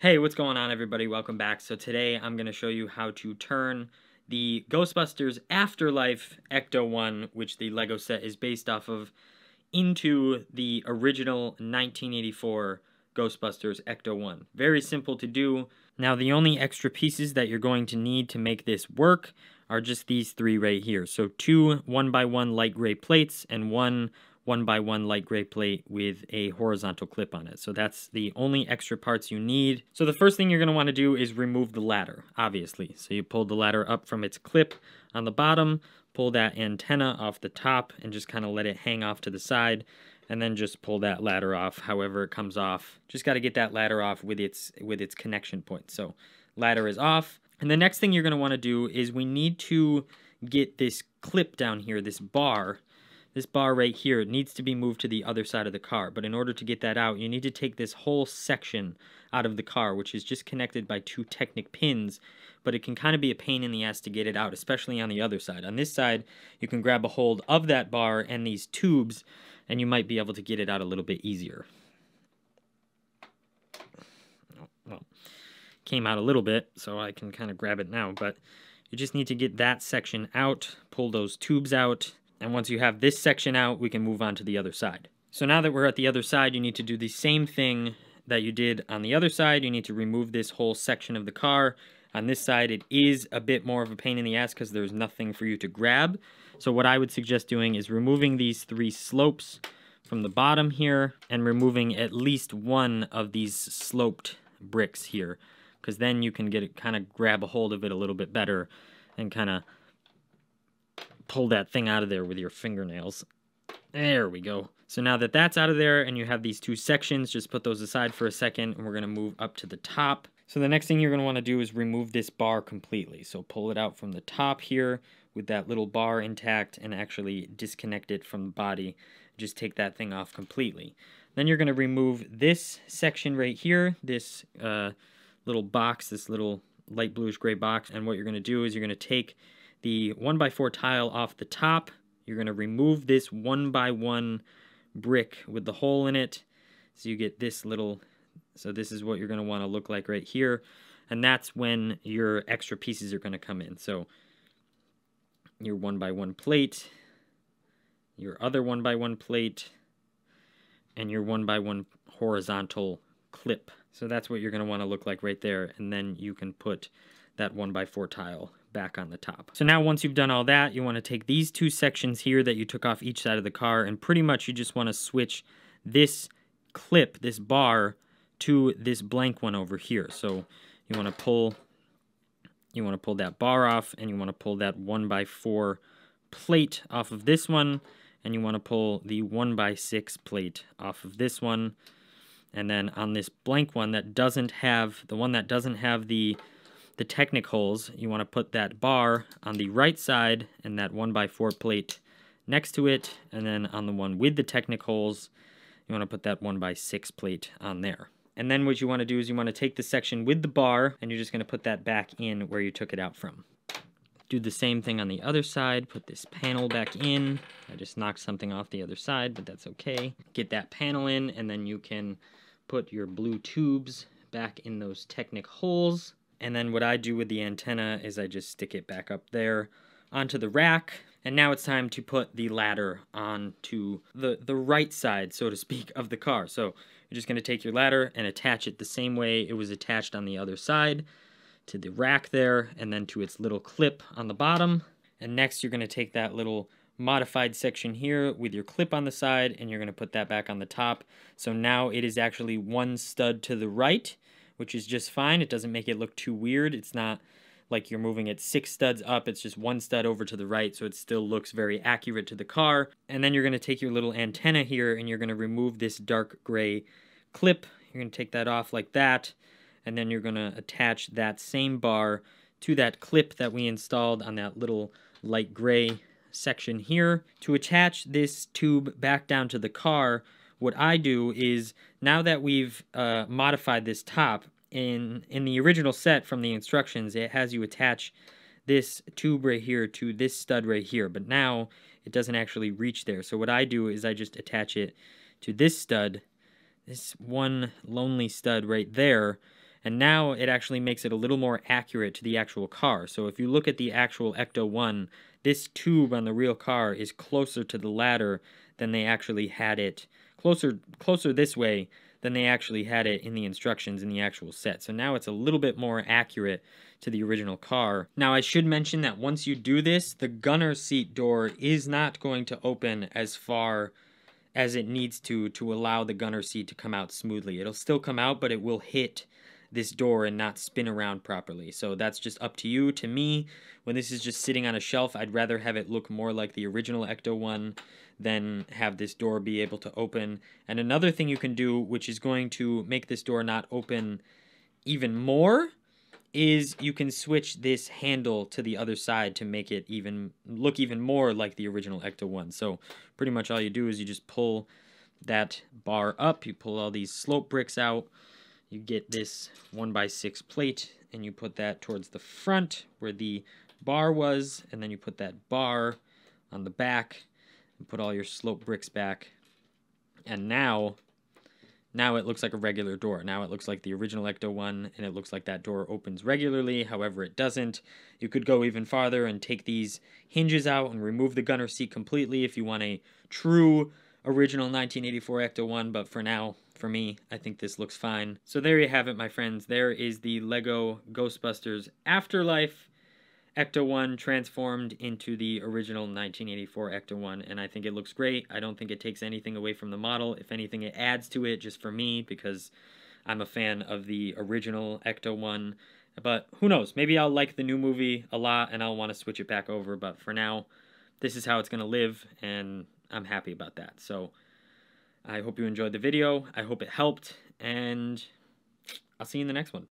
Hey, what's going on, everybody? Welcome back. So today I'm going to show you how to turn the Ghostbusters Afterlife ECTO 1, which the Lego set is based off of, into the original 1984 Ghostbusters ECTO 1. Very simple to do. Now, the only extra pieces that you're going to need to make this work are just these three right here. So two 1x1 light gray plates and one 1x1 light gray plate with a horizontal clip on it. So that's the only extra parts you need. So the first thing you're going to want to do is remove the ladder, obviously. So you pull the ladder up from its clip on the bottom, pull that antenna off the top, and just kind of let it hang off to the side, and then just pull that ladder off however it comes off. Just got to get that ladder off with its connection point. So ladder is off. And the next thing you're going to want to do is we need to get this clip down here, this bar right here. It needs to be moved to the other side of the car. But in order to get that out, you need to take this whole section out of the car, which is just connected by two Technic pins. But it can kind of be a pain in the ass to get it out, especially on the other side. On this side, you can grab a hold of that bar and these tubes, and you might be able to get it out a little bit easier. Well, came out a little bit, so I can kind of grab it now. But you just need to get that section out, pull those tubes out. And once you have this section out, we can move on to the other side. So now that we're at the other side, you need to do the same thing that you did on the other side. You need to remove this whole section of the car. On this side, it is a bit more of a pain in the ass because there's nothing for you to grab. So what I would suggest doing is removing these three slopes from the bottom here and removing at least one of these sloped bricks here, because then you can get it, kind of grab a hold of it a little bit better and kind of pull that thing out of there with your fingernails. There we go. So now that that's out of there and you have these two sections, just put those aside for a second, and we're going to move up to the top. So the next thing you're going to want to do is remove this bar completely. So pull it out from the top here with that little bar intact and actually disconnect it from the body. Just take that thing off completely. Then you're going to remove this section right here, this little box, this little light bluish gray box. And what you're going to do is you're going to take the 1x4 tile off the top. You're going to remove this 1x1 brick with the hole in it. So you get this little, so this is what you're going to want to look like right here. And that's when your extra pieces are going to come in. So your 1x1 plate, your other 1x1 plate, and your 1x1 horizontal clip. So that's what you're going to want to look like right there. And then you can put that 1x4 tile back on the top. So now once you've done all that, you want to take these two sections here that you took off each side of the car, and pretty much you just want to switch this clip, this bar, to this blank one over here. So you want to pull that bar off, and you want to pull that 1x4 plate off of this one, and you want to pull the 1x6 plate off of this one. And then on this blank one that doesn't have, the one that doesn't have the Technic holes, you want to put that bar on the right side and that 1x4 plate next to it, and then on the one with the Technic holes, you want to put that 1x6 plate on there. And then what you want to do is you want to take the section with the bar, and you're just going to put that back in where you took it out from. Do the same thing on the other side, put this panel back in. I just knocked something off the other side, but that's okay. Get that panel in, and then you can put your blue tubes back in those Technic holes. And then what I do with the antenna is I just stick it back up there onto the rack. And now it's time to put the ladder onto the right side, so to speak, of the car. So you're just going to take your ladder and attach it the same way it was attached on the other side to the rack there, and then to its little clip on the bottom. And next you're going to take that little modified section here with your clip on the side, and you're going to put that back on the top. So now it is actually one stud to the right, which is just fine. It doesn't make it look too weird. It's not like you're moving it 6 studs up. It's just one stud over to the right, so it still looks very accurate to the car. And then you're going to take your little antenna here, and you're going to remove this dark gray clip. You're going to take that off like that, and then you're going to attach that same bar to that clip that we installed on that little light gray section here. To attach this tube back down to the car, what I do is, now that we've modified this top, in the original set from the instructions, it has you attach this tube right here to this stud right here, but now it doesn't actually reach there. So what I do is I just attach it to this stud, this one lonely stud right there, And now it actually makes it a little more accurate to the actual car. So if you look at the actual ECTO 1, this tube on the real car is closer to the ladder than they actually had it, closer this way than they actually had it in the instructions in the actual set. So now it's a little bit more accurate to the original car. Now I should mention that once you do this, the gunner seat door is not going to open as far as it needs to allow the gunner seat to come out smoothly. It'll still come out, but it will hit this door and not spin around properly. So that's just up to you. To me, when this is just sitting on a shelf, I'd rather have it look more like the original ECTO 1 than have this door be able to open. And another thing you can do, which is going to make this door not open even more, is you can switch this handle to the other side to make it look even more like the original ECTO 1. So pretty much all you do is you just pull that bar up, you pull all these slope bricks out, you get this 1x6 plate, and you put that towards the front where the bar was, and then you put that bar on the back, and put all your slope bricks back, and now it looks like a regular door. Now it looks like the original ECTO 1, and it looks like that door opens regularly. However, it doesn't. You could go even farther and take these hinges out and remove the gunner seat completely if you want a true original 1984 ECTO 1, but for now, for me, I think this looks fine. So there you have it, my friends. There is the LEGO Ghostbusters Afterlife ECTO 1 transformed into the original 1984 ECTO 1, and I think it looks great. I don't think it takes anything away from the model. If anything, it adds to it just for me, because I'm a fan of the original ECTO 1. But who knows? Maybe I'll like the new movie a lot, and I'll want to switch it back over. But for now, this is how it's going to live, and I'm happy about that. So I hope you enjoyed the video. I hope it helped, and I'll see you in the next one.